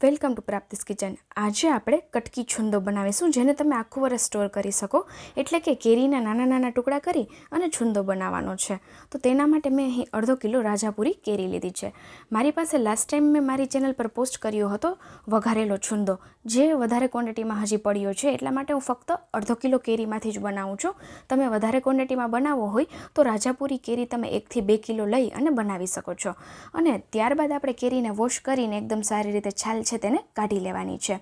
Welcome to પ્રાપ્તિસ kitchen. આજે આપણે કટકી છુંદો બનાવીશું, જેને તમે આખું વર્ષ સ્ટોર કરી શકો। એટલે કે કેરીના નાના નાના ટુકડા કરી અને છુંદો બનાવવાનો છે। તો તેના માટે મેં અહીં અડધો કિલો રાજાપુરી કેરી લીધી છે। મારી પાસે લાસ્ટ ટાઈમ મેં મારી ચેનલ પર પોસ્ટ કર્યો હતો વઘારેલો છુંદો, જે વધારે ક્વોન્ટિટીમાં હજી પડ્યો છે, એટલા માટે હું ફક્ત અડધો કિલો કેરીમાંથી જ બનાવું છું। તમે વધારે ક્વોન્ટિટીમાં બનાવવો હોય તો રાજાપુરી કેરી તમે 1 થી 2 કિલો લઈ અને બનાવી શકો છો। અને ત્યારબાદ આપણે કેરીને વોશ કરીને એકદમ સારી રીતે છાલ છે તેને કાઢી લેવાની છે।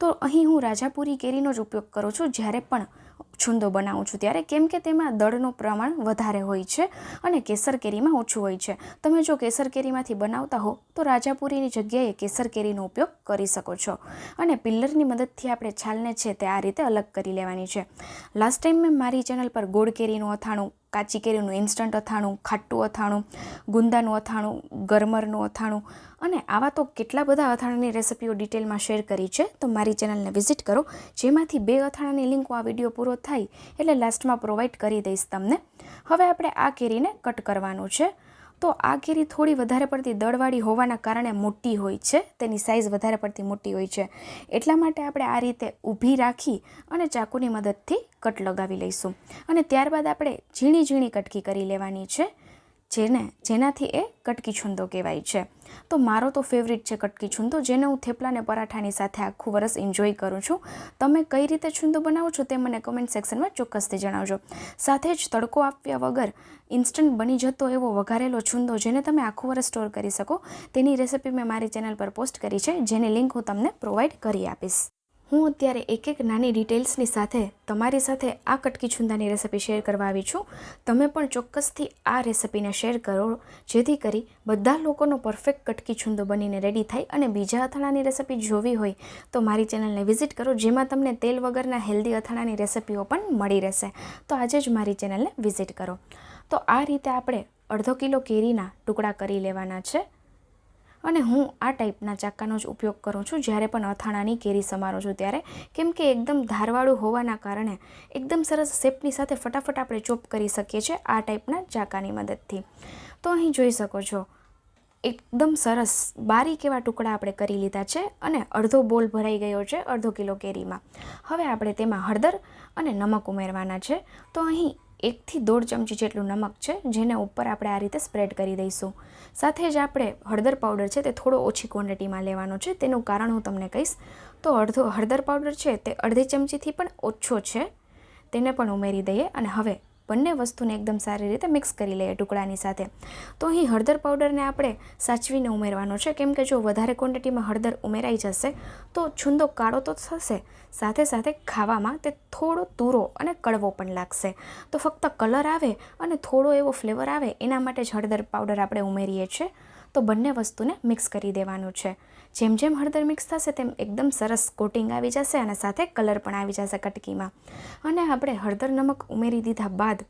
તો અહીં હું રાજાપુરી કેરીનો જ ઉપયોગ કરું છું જ્યારે પણ છુંદો બનાવું છું ત્યારે, કેમ કે તેમાં દળનું પ્રમાણ વધારે હોય છે અને કેસર કેરીમાં ઓછું હોય છે। તમે જો કેસર કેરીમાંથી બનાવતા હો તો રાજાપુરીની જગ્યાએ કેસર કેરીનો ઉપયોગ કરી શકો છો। અને પિલ્લરની મદદથી આપણે છાલને છે તે આ રીતે અલગ કરી લેવાની છે। લાસ્ટ ટાઈમ મેં મારી ચેનલ પર ગોળ કેરીનું અથાણું, કાચી કેરીનું ઇન્સ્ટન્ટ અથાણું, ખાટું અથાણું, ગુંદાનું અથાણું, ગરમરનું અથાણું અને આવા તો કેટલા બધા અથાણાની રેસિપીઓ ડિટેલમાં શેર કરી છે। તો મારી ચેનલને વિઝિટ કરો, જેમાંથી 2 અથાણાની લિંક આ વિડીયો પૂરો થાય એટલે લાસ્ટમાં પ્રોવાઈડ કરી દઈશ તમને। હવે આપણે આ કેરીને કટ કરવાનું છે। તો આ કેરી થોડી વધારે પડતી દળવાળી હોવાના કારણે મોટી હોય છે, તેની સાઇઝ વધારે પડતી મોટી હોય છે, એટલા માટે આપણે આ રીતે ઊભી રાખી અને ચાકુની મદદથી કટ લગાવી લઈશું। અને ત્યારબાદ આપણે ઝીણી ઝીણી કટકી કરી લેવાની છે, જેનાથી એ કટકી છુંદો કહેવાય છે। તો મારો તો ફેવરિટ છે કટકી છુંદો, જેને હું થેપલાને પરાઠાની સાથે આખું વરસ એન્જોય કરું છું। તમે કઈ રીતે છુંદો બનાવો છો તે મને કમેન્ટ સેક્શનમાં ચોક્કસથી જણાવજો। સાથે જ તડકો આપ્યા વગર ઇન્સ્ટન્ટ બની જતો એવો વઘારેલો છુંદો, જેને તમે આખું વરસ સ્ટોર કરી શકો, તેની રેસિપી મેં મારી ચેનલ પર પોસ્ટ કરી છે, જેની લિંક હું તમને પ્રોવાઈડ કરી આપીશ। હું અત્યારે એક નાની ડિટેલ્સની સાથે તમારી સાથે આ કટકી છુંદાની રેસિપી શેર કરવા આવી છું। તમે પણ ચોક્કસથી આ રેસિપીને શેર કરો, જેથી કરી બધા લોકોનો પરફેક્ટ કટકી છુંદો બનીને રેડી થાય। અને બીજા અથાણાની રેસિપી જોવી હોય તો મારી ચેનલને વિઝિટ કરો, જેમાં તમને તેલ વગરના હેલ્ધી અથાણાની રેસિપીઓ પણ મળી રહેશે। તો આજે જ મારી ચેનલને વિઝિટ કરો। તો આ રીતે આપણે અડધો કિલો કેરીના ટુકડા કરી લેવાના છે અને હું આ ટાઈપના ચાકાનો જ ઉપયોગ કરું છું જ્યારે પણ અથાણાની કેરી સમારું છું ત્યારે, કેમ કે એકદમ ધારવાળું હોવાના કારણે એકદમ સરસ શેપની સાથે ફટાફટ આપણે ચોપ કરી શકીએ છીએ આ ટાઈપના ચાકાની મદદથી। તો અહીં જોઈ શકો છો એકદમ સરસ બારીક એવા ટુકડા આપણે કરી લીધા છે અને અડધો બોલ ભરાઈ ગયો છે અડધો કિલો કેરીમાં। હવે આપણે તેમાં હળદર અને નમક ઉમેરવાના છે। તો અહીં 1 થી 1.5 ચમચી જેટલું નમક છે, જેને ઉપર આપણે આ રીતે સ્પ્રેડ કરી દઈશું। સાથે જ આપણે હળદર પાવડર છે તે થોડો ઓછી ક્વોન્ટિટીમાં લેવાનો છે, તેનું કારણ હું તમને કહીશ। તો હળદર પાવડર છે તે અડધી ચમચીથી પણ ઓછો છે, તેને પણ ઉમેરી દઈએ અને હવે બંને વસ્તુને એકદમ સારી રીતે મિક્સ કરી લઈએ ટુકડાની સાથે। તો અહીં હળદર પાવડરને આપણે સાચવીને ઉમેરવાનો છે, કેમ કે જો વધારે ક્વોન્ટિટીમાં હળદર ઉમેરાઈ જશે તો છુંદો કાળો તો થશે, સાથે સાથે ખાવામાં તે થોડો તુરો અને કડવો પણ લાગશે। તો ફક્ત કલર આવે અને થોડો એવો ફ્લેવર આવે એના માટે જ હળદર પાવડર આપણે ઉમેરીએ છીએ। તો બંને વસ્તુને મિક્સ કરી દેવાનું છે। જેમ જેમ હળદર મિક્સ થશે તેમ એકદમ સરસ કોટિંગ આવી જશે અને સાથે કલર પણ આવી જશે કટકીમાં। અને આપણે હળદર નમક ઉમેરી દીધા બાદ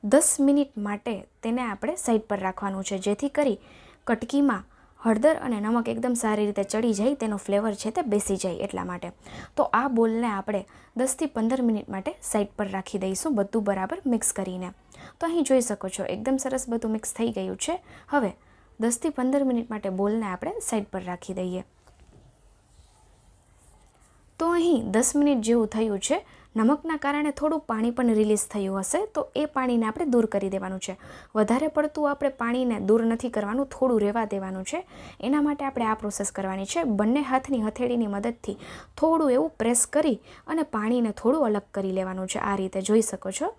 10 મિનિટ માટે તેને આપણે સાઈડ પર રાખવાનું છે, જેથી કરી કટકીમાં હળદર અને નમક એકદમ સારી રીતે ચડી જાય, તેનો ફ્લેવર છે તે બેસી જાય એટલા માટે। તો આ બોલને આપણે 10 થી 15 મિનિટ માટે સાઈડ પર રાખી દઈશું, બધું બરાબર મિક્સ કરીને। તો અહીં જોઈ શકો છો એકદમ સરસ બધું મિક્સ થઈ ગયું છે। હવે 10 થી 15 મિનિટ માટે બોલને આપણે સાઈડ પર રાખી દઈએ। તો અહીં 10 મિનિટ જેવું થયું છે। નમકના કારણે થોડું પાણી પણ રિલીઝ થયું હશે, તો એ પાણીને આપણે દૂર કરી દેવાનું છે। વધારે પડતું આપણે પાણીને દૂર નથી કરવાનું, થોડું રહેવા દેવાનું છે। એના માટે આપણે આ પ્રોસેસ કરવાની છે। બંને હાથની હથેળીની મદદથી થોડું એવું પ્રેસ કરી અને પાણીને થોડું અલગ કરી લેવાનું છે, આ રીતે જોઈ શકો છો।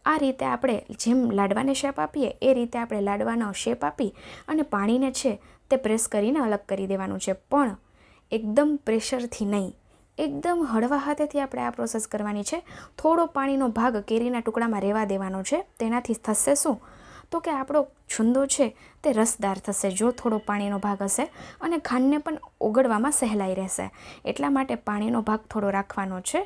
આ રીતે આપણે જેમ લાડવાને શેપ આપીએ એ રીતે આપણે લાડવાનો શેપ આપી અને પાણીને છે તે પ્રેસ કરીને અલગ કરી દેવાનું છે, પણ એકદમ પ્રેશરથી નહીં, એકદમ હળવા હાથેથી આપણે આ પ્રોસેસ કરવાની છે। થોડો પાણીનો ભાગ કેરીના ટુકડામાં રહેવા દેવાનો છે, તેનાથી થશે શું તો કે આપણો છુંદો છે તે રસદાર થશે જો થોડો પાણીનો ભાગ હશે, અને ખાંડને પણ ઓગળવામાં સહેલાઈ રહેશે, એટલા માટે પાણીનો ભાગ થોડો રાખવાનો છે।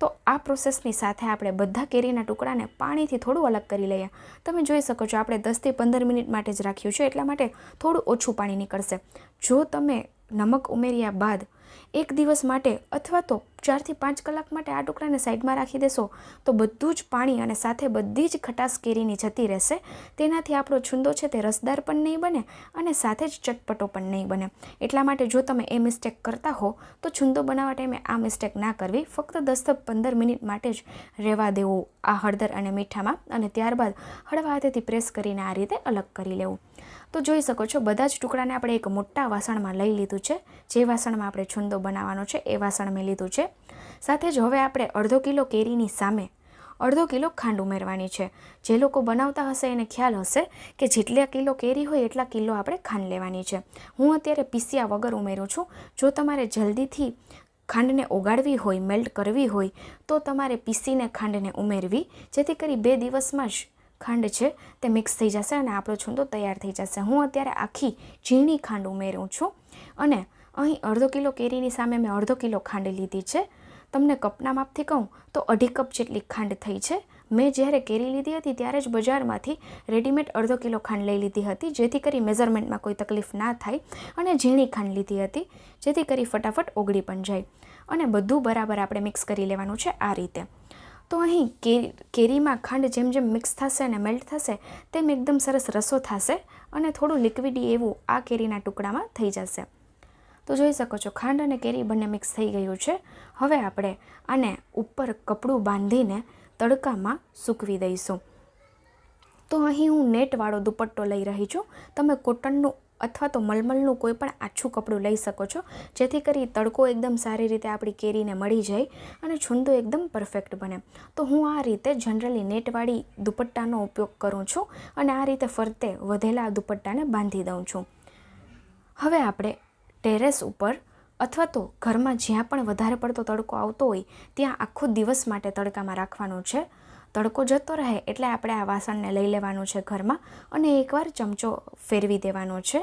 તો આ પ્રોસેસની સાથે આપણે બધા કેરીના ટુકડાને પાણીથી થોડું અલગ કરી લઈએ। તમે જોઈ શકો છો આપણે 10 થી 15 મિનિટ માટે જ રાખ્યું છે, એટલા માટે થોડું ઓછું પાણી નીકળશે। જો તમે નમક ઉમેર્યા બાદ 1 દિવસ માટે અથવા તો 4 થી 5 કલાક માટે આ ટુકડાને સાઈડમાં રાખી દેશો તો બધું જ પાણી અને સાથે બધી જ ખટાશ કેરીની જતી રહેશે. તેનાથી આપણો છુંદો છે તે રસદાર પણ નહીં બને અને સાથે જ ચટપટો પણ નહીં બને. એટલા માટે જો તમે એ મિસ્ટેક કરતા હો તો છુંદો બનાવવા ટાઈમે આ મિસ્ટેક ના કરવી. ફક્ત 10-15 મિનિટ માટે જ રહેવા દેવું આ હળદર અને મીઠામાં અને ત્યારબાદ હળવા હાથેથી પ્રેસ કરીને આ રીતે અલગ કરી લેવું. તો જોઈ શકો છો બધા જ ટુકડાને આપણે એક મોટા વાસણમાં લઈ લીધું છે. જે વાસણમાં આપણે છુંદો બનાવવાનો છે એ વાસણ મેં લીધું છે. સાથે જ હવે આપણે અડધો કિલો કેરીની સામે અડધો કિલો ખાંડ ઉમેરવાની છે. જે લોકો બનાવતા હશે એને ખ્યાલ હશે કે જેટલા કિલો કેરી હોય એટલા કિલો આપણે ખાંડ લેવાની છે. હું અત્યારે પીસ્યા વગર ઉમેરું છું. જો તમારે જલ્દીથી ખાંડને ઓગાળવી હોય, મેલ્ટ કરવી હોય તો તમારે પીસીને ખાંડને ઉમેરવી, જેથી કરી 2 દિવસમાં જ ખાંડ છે તે મિક્સ થઈ જશે અને આપણો છુંદો તૈયાર થઈ જશે. હું અત્યારે આખી ઝીણી ખાંડ ઉમેરું છું અને અહીં અડધો કિલો કેરીની સામે મેં અડધો કિલો ખાંડ લીધી છે. તમને કપના માપથી કહું તો 2.5 કપ જેટલી ખાંડ થઈ છે. મેં જ્યારે કેરી લીધી હતી ત્યારે જ બજારમાંથી રેડીમેડ અડધો કિલો ખાંડ લઈ લીધી હતી, જેથી કરી મેઝરમેન્ટમાં કોઈ તકલીફ ના થાય, અને ઝીણી ખાંડ લીધી હતી જેથી કરી ફટાફટ ઓગળી પણ જાય. અને બધું બરાબર આપણે મિક્સ કરી લેવાનું છે આ રીતે. તો અહીં કેરીમાં ખાંડ જેમ જેમ મિક્સ થશે અને મેલ્ટ થશે તેમ એકદમ સરસ રસો થશે અને થોડું લિક્વિડી એવું આ કેરીના ટુકડામાં થઈ જશે. તો જોઈ શકો છો ખાંડ અને કેરી બંને મિક્સ થઈ ગયું છે. હવે આપણે આને ઉપર કપડું બાંધીને તડકામાં સૂકવી દઈશું. તો અહીં હું નેટવાળો દુપટ્ટો લઈ રહી છું. તમે કોટનનું અથવા તો મલમલનું કોઈ પણ આછું કપડું લઈ શકો છો, જેથી કરી તડકો એકદમ સારી રીતે આપણી કેરીને મળી જાય અને છુંદો એકદમ પરફેક્ટ બને. તો હું આ રીતે જનરલી નેટવાળી દુપટ્ટાનો ઉપયોગ કરું છું અને આ રીતે ફરતે વધેલા દુપટ્ટાને બાંધી દઉં છું. હવે આપણે ટેરેસ ઉપર અથવા તો ઘરમાં જ્યાં પણ વધારે પડતો તડકો આવતો હોય ત્યાં આખો દિવસ માટે તડકામાં રાખવાનું છે. તડકો જતો રહે એટલે આપણે આ વાસણને લઈ લેવાનું છે ઘરમાં અને એકવાર ચમચો ફેરવી દેવાનો છે.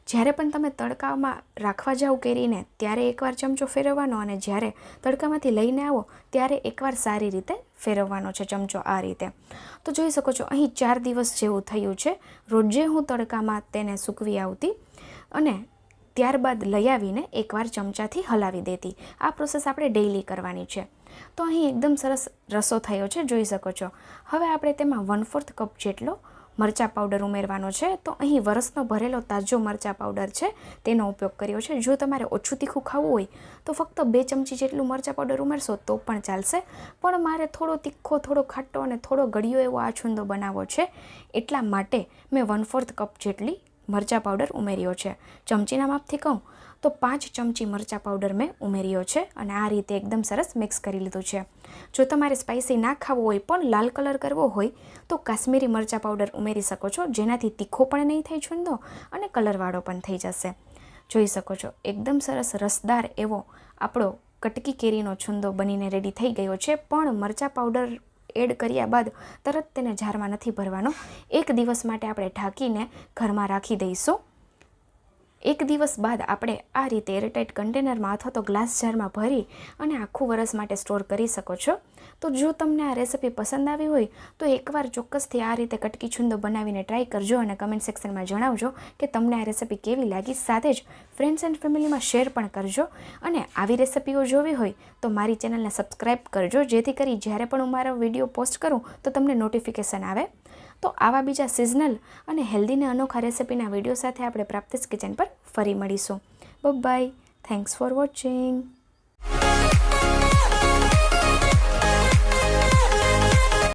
જ્યારે પણ તમે તડકામાં રાખવા જાઓ કેરીને ત્યારે એકવાર ચમચો ફેરવવાનો અને જ્યારે તડકામાંથી લઈને આવો ત્યારે એકવાર સારી રીતે ફેરવવાનો છે ચમચો આ રીતે. તો જોઈ શકો છો અહીં 4 દિવસ જેવું થયું છે. રોજે હું તડકામાં તેને સૂકવી આવતી અને ત્યારબાદ લઈ આવીને એકવાર ચમચાથી હલાવી દેતી. આ પ્રોસેસ આપણે ડેઈલી કરવાની છે. તો અહીં એકદમ સરસ રસો થયો છે, જોઈ શકો છો. હવે આપણે તેમાં 1/4 કપ જેટલો મરચાં પાવડર ઉમેરવાનો છે. તો અહીં વરસનો ભરેલો તાજો મરચાં પાવડર છે તેનો ઉપયોગ કર્યો છે. જો તમારે ઓછું તીખું ખાવું હોય તો ફક્ત 2 ચમચી જેટલું મરચાં પાવડર ઉમેરશો તો પણ ચાલશે. પણ મારે થોડો તીખો, થોડો ખાટો અને થોડો ગળ્યો એવો આ છુંદો બનાવવો છે, એટલા માટે મેં 1/4 કપ જેટલી મરચાં પાવડર ઉમેર્યો છે. ચમચીના માપથી કહું તો 5 ચમચી મરચાં પાવડર મેં ઉમેર્યો છે અને આ રીતે એકદમ સરસ મિક્સ કરી લીધું છે. જો તમારે સ્પાઇસી ના ખાવું હોય પણ લાલ કલર કરવો હોય તો કાશ્મીરી મરચાં પાવડર ઉમેરી શકો છો, જેનાથી તીખો પણ નહીં થાય છુંદો અને કલરવાળો પણ થઈ જશે. જોઈ શકો છો એકદમ સરસ રસદાર એવો આપણો કટકી કેરીનો છુંદો બનીને રેડી થઈ ગયો છે. પણ મરચાં પાવડર એડ કર્યા બાદ તરત તેને જારમાં નથી ભરવાનો. 1 દિવસ માટે આપણે ઢાંકીને ઘરમાં રાખી દઈશું. 1 દિવસ બાદ આપણે આ રીતે એરટાઇટ કન્ટેનરમાં અથવા તો ગ્લાસ જારમાં ભરી અને આખું વરસ માટે સ્ટોર કરી શકો છો. તો જો તમને આ રેસિપી પસંદ આવી હોય તો એકવાર ચોક્કસથી આ રીતે કટકી છુંદો બનાવીને ટ્રાય કરજો અને કમેન્ટ સેક્શનમાં જણાવજો કે તમને આ રેસિપી કેવી લાગી. સાથે જ ફ્રેન્ડ્સ એન્ડ ફેમિલીમાં શેર પણ કરજો અને આવી રેસિપીઓ જોવી હોય તો મારી ચેનલને સબસ્ક્રાઈબ કરજો, જેથી કરી જ્યારે પણ હું મારો વિડીયો પોસ્ટ કરું તો તમને નોટિફિકેશન આવે. તો આવા બીજા સિઝનલ અને હેલ્ધી ને અનોખા રેસિપીના વિડીયો સાથે આપણે પ્રાપ્તિસ કિચન પર ફરી મળીશું. બાય. Thanks for watching.